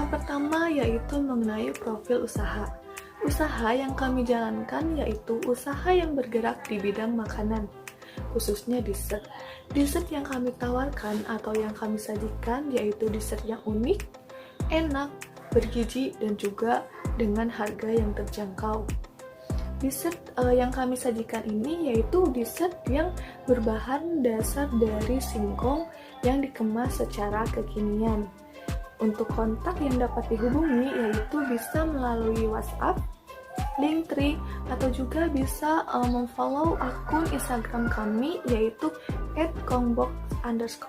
Yang pertama yaitu mengenai profil usaha. Usaha yang kami jalankan yaitu usaha yang bergerak di bidang makanan, khususnya dessert. Dessert yang kami tawarkan atau yang kami sajikan yaitu dessert yang unik, enak, bergizi, dan juga dengan harga yang terjangkau. Dessert yang kami sajikan ini yaitu dessert yang berbahan dasar dari singkong yang dikemas secara kekinian. Untuk kontak yang dapat dihubungi yaitu bisa melalui WhatsApp, Linktree, atau juga bisa memfollow akun Instagram kami yaitu @kongbox_.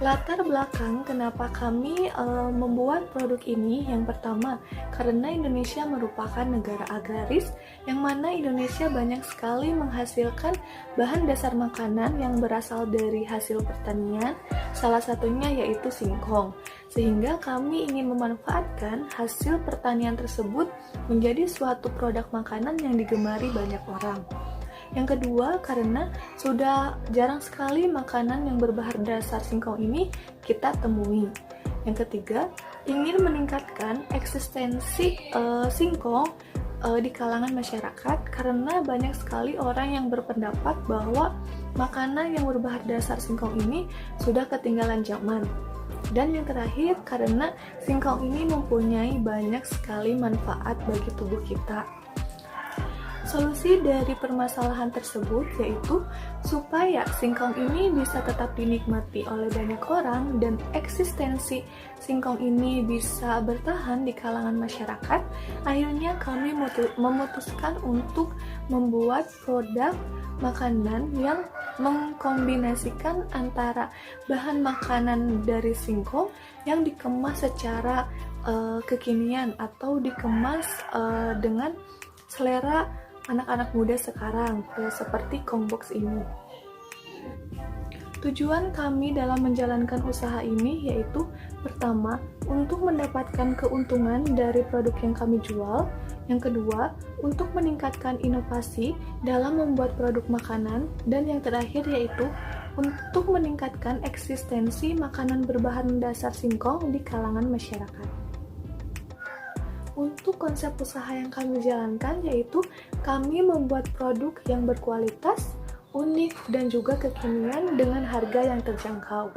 Latar belakang kenapa kami membuat produk ini, yang pertama karena Indonesia merupakan negara agraris yang mana Indonesia banyak sekali menghasilkan bahan dasar makanan yang berasal dari hasil pertanian, salah satunya yaitu singkong, sehingga kami ingin memanfaatkan hasil pertanian tersebut menjadi suatu produk makanan yang digemari banyak orang. Yang kedua, karena sudah jarang sekali makanan yang berbahan dasar singkong ini kita temui. Yang ketiga, ingin meningkatkan eksistensi singkong di kalangan masyarakat karena banyak sekali orang yang berpendapat bahwa makanan yang berbahan dasar singkong ini sudah ketinggalan zaman. Dan yang terakhir, karena singkong ini mempunyai banyak sekali manfaat bagi tubuh kita. Solusi dari permasalahan tersebut yaitu supaya singkong ini bisa tetap dinikmati oleh banyak orang dan eksistensi singkong ini bisa bertahan di kalangan masyarakat. Akhirnya kami memutuskan untuk membuat produk makanan yang mengkombinasikan antara bahan makanan dari singkong yang dikemas secara kekinian atau dikemas dengan selera anak-anak muda sekarang, seperti Kongbox ini. Tujuan kami dalam menjalankan usaha ini yaitu pertama, untuk mendapatkan keuntungan dari produk yang kami jual. Yang kedua, untuk meningkatkan inovasi dalam membuat produk makanan. Dan yang terakhir yaitu untuk meningkatkan eksistensi makanan berbahan dasar singkong di kalangan masyarakat. Untuk konsep usaha yang kami jalankan yaitu kami membuat produk yang berkualitas, unik, dan juga kekinian dengan harga yang terjangkau.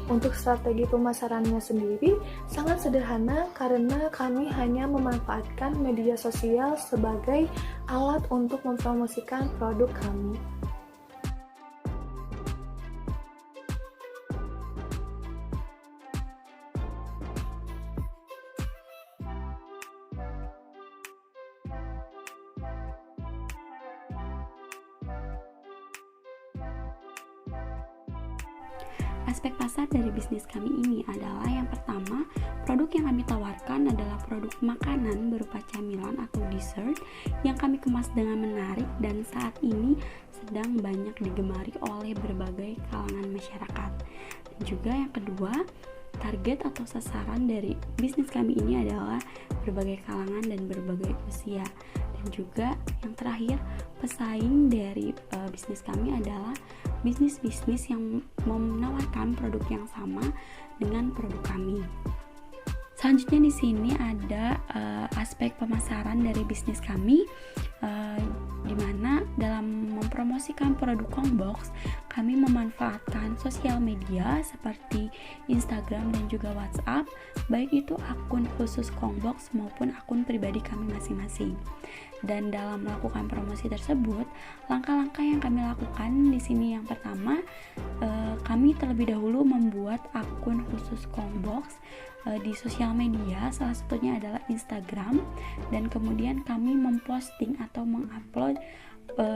Untuk strategi pemasarannya sendiri sangat sederhana karena kami hanya memanfaatkan media sosial sebagai alat untuk mempromosikan produk kami. Aspek pasar dari bisnis kami ini adalah yang pertama, produk yang kami tawarkan adalah produk makanan berupa camilan atau dessert yang kami kemas dengan menarik dan saat ini sedang banyak digemari oleh berbagai kalangan masyarakat. Dan juga yang kedua, target atau sasaran dari bisnis kami ini adalah berbagai kalangan dan berbagai usia. Dan juga yang terakhir, pesaing dari bisnis kami adalah bisnis-bisnis yang menawarkan produk yang sama dengan produk kami. Selanjutnya di sini ada aspek pemasaran dari bisnis kami, di mana dalam mempromosikan produk Kongbox, kami memanfaatkan sosial media seperti Instagram dan juga WhatsApp, baik itu akun khusus Kongbox maupun akun pribadi kami masing-masing. Dan dalam melakukan promosi tersebut, langkah-langkah yang kami lakukan di sini yang pertama, kami terlebih dahulu membuat akun khusus Kongbox di sosial media, salah satunya adalah Instagram, dan kemudian kami memposting atau mengupload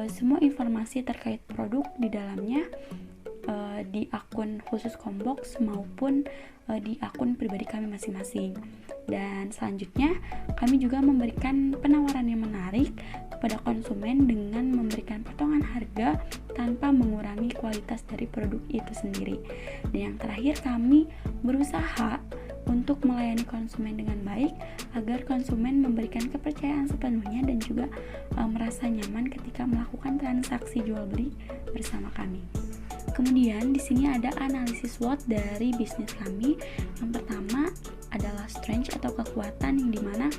semua informasi terkait produk di dalamnya di akun khusus Kongbox maupun di akun pribadi kami masing-masing. Dan selanjutnya kami juga memberikan penawaran yang menarik kepada konsumen dengan memberikan potongan harga tanpa mengurangi kualitas dari produk itu sendiri. Dan yang terakhir, kami berusaha untuk melayani konsumen dengan baik agar konsumen memberikan kepercayaan sepenuhnya dan juga merasa nyaman ketika melakukan transaksi jual beli bersama kami. Kemudian di sini ada analisis SWOT dari bisnis kami. Yang pertama adalah strength atau kekuatan yang dimana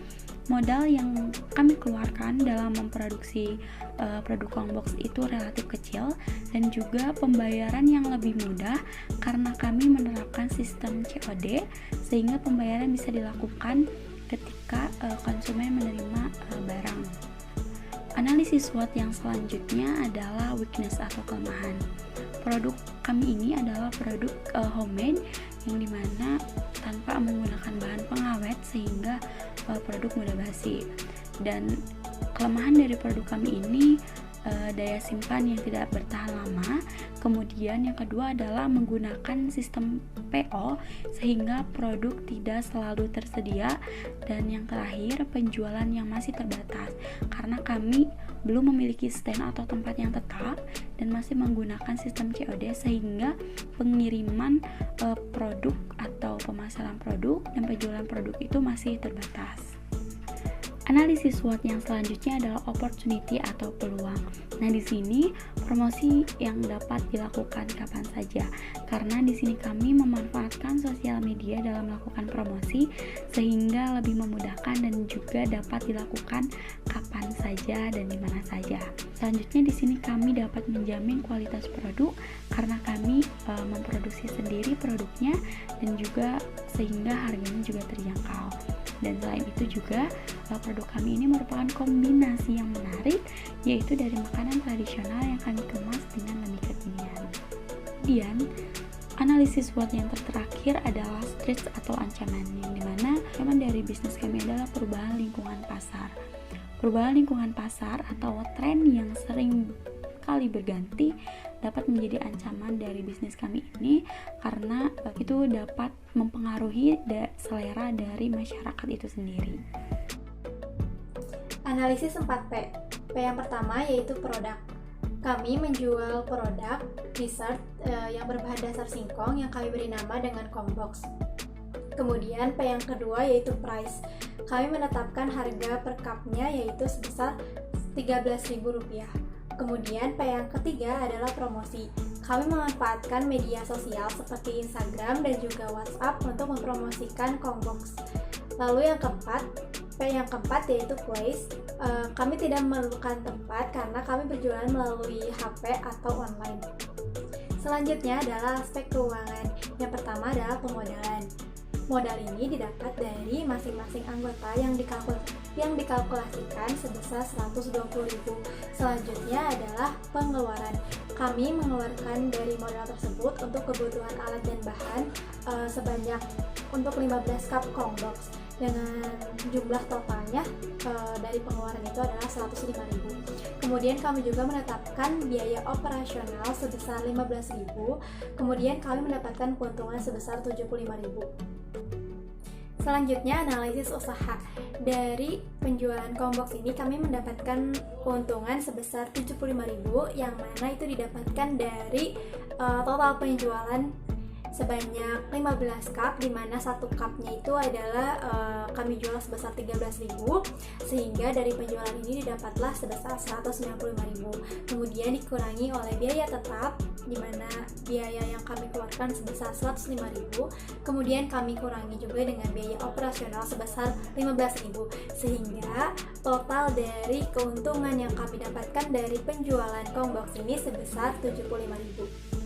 modal yang kami keluarkan dalam memproduksi produk Kongbox itu relatif kecil, dan juga pembayaran yang lebih mudah karena kami menerapkan sistem COD sehingga pembayaran bisa dilakukan ketika konsumen menerima barang. Analisis SWOT yang selanjutnya adalah weakness atau kelemahan. Produk kami ini adalah produk homemade yang dimana tanpa menggunakan bahan pengawet sehingga produk mudah basi. Dan kelemahan dari produk kami ini daya simpan yang tidak bertahan lama. Kemudian yang kedua adalah menggunakan sistem PO sehingga produk tidak selalu tersedia. Dan yang terakhir, penjualan yang masih terbatas karena kami belum memiliki stand atau tempat yang tetap dan masih menggunakan sistem COD sehingga pengiriman produk atau pemasaran produk dan penjualan produk itu masih terbatas. Analisis SWOT yang selanjutnya adalah opportunity atau peluang. Nah, di sini promosi yang dapat dilakukan kapan saja, karena di sini kami memanfaatkan sosial media dalam melakukan promosi sehingga lebih memudahkan dan juga dapat dilakukan kapan saja dan di mana saja. Selanjutnya di sini kami dapat menjamin kualitas produk karena kami memproduksi sendiri produknya dan juga sehingga harganya juga terjangkau. Dan selain itu juga produk kami ini merupakan kombinasi yang menarik, yaitu dari makanan tradisional yang kami kemas dengan lebih kekinian. Kemudian analisis SWOT yang terakhir adalah threats atau ancaman, yang dimana ancaman dari bisnis kami adalah perubahan lingkungan pasar. Perubahan lingkungan pasar atau tren yang sering kali berganti dapat menjadi ancaman dari bisnis kami ini karena itu dapat mempengaruhi selera dari masyarakat itu sendiri. Analisis 4P. P yang pertama yaitu produk. Kami menjual produk dessert yang berbahan dasar singkong yang kami beri nama dengan Kongbox. Kemudian P yang kedua yaitu price. Kami menetapkan harga per cupnya yaitu sebesar Rp13.000. Kemudian P yang ketiga adalah promosi. Kami memanfaatkan media sosial seperti Instagram dan juga WhatsApp untuk mempromosikan Kongbox. Lalu yang keempat, P yang keempat yaitu place. Kami tidak memerlukan tempat karena kami berjualan melalui HP atau online. Selanjutnya adalah aspek keuangan. Yang pertama adalah pemodalan. Modal ini didapat dari masing-masing anggota yang dikalkulasikan sebesar 120.000. Selanjutnya adalah pengeluaran. Kami mengeluarkan dari modal tersebut untuk kebutuhan alat dan bahan sebanyak untuk 15 cup Kongbox dengan jumlah totalnya dari pengeluaran itu adalah 105.000. Kemudian kami juga menetapkan biaya operasional sebesar 15.000. Kemudian kami mendapatkan keuntungan sebesar 75.000. Selanjutnya analisis usaha. Dari penjualan Kongbox ini kami mendapatkan keuntungan sebesar 75.000 yang mana itu didapatkan dari total penjualan sebanyak 15 cup, di mana satu cupnya itu adalah kami jual sebesar 13.000 sehingga dari penjualan ini didapatlah sebesar 195.000. Kemudian dikurangi oleh biaya tetap di mana biaya yang kami keluarkan sebesar 105.000, kemudian kami kurangi juga dengan biaya operasional sebesar 15.000 sehingga total dari keuntungan yang kami dapatkan dari penjualan Kongbox ini sebesar 75.000.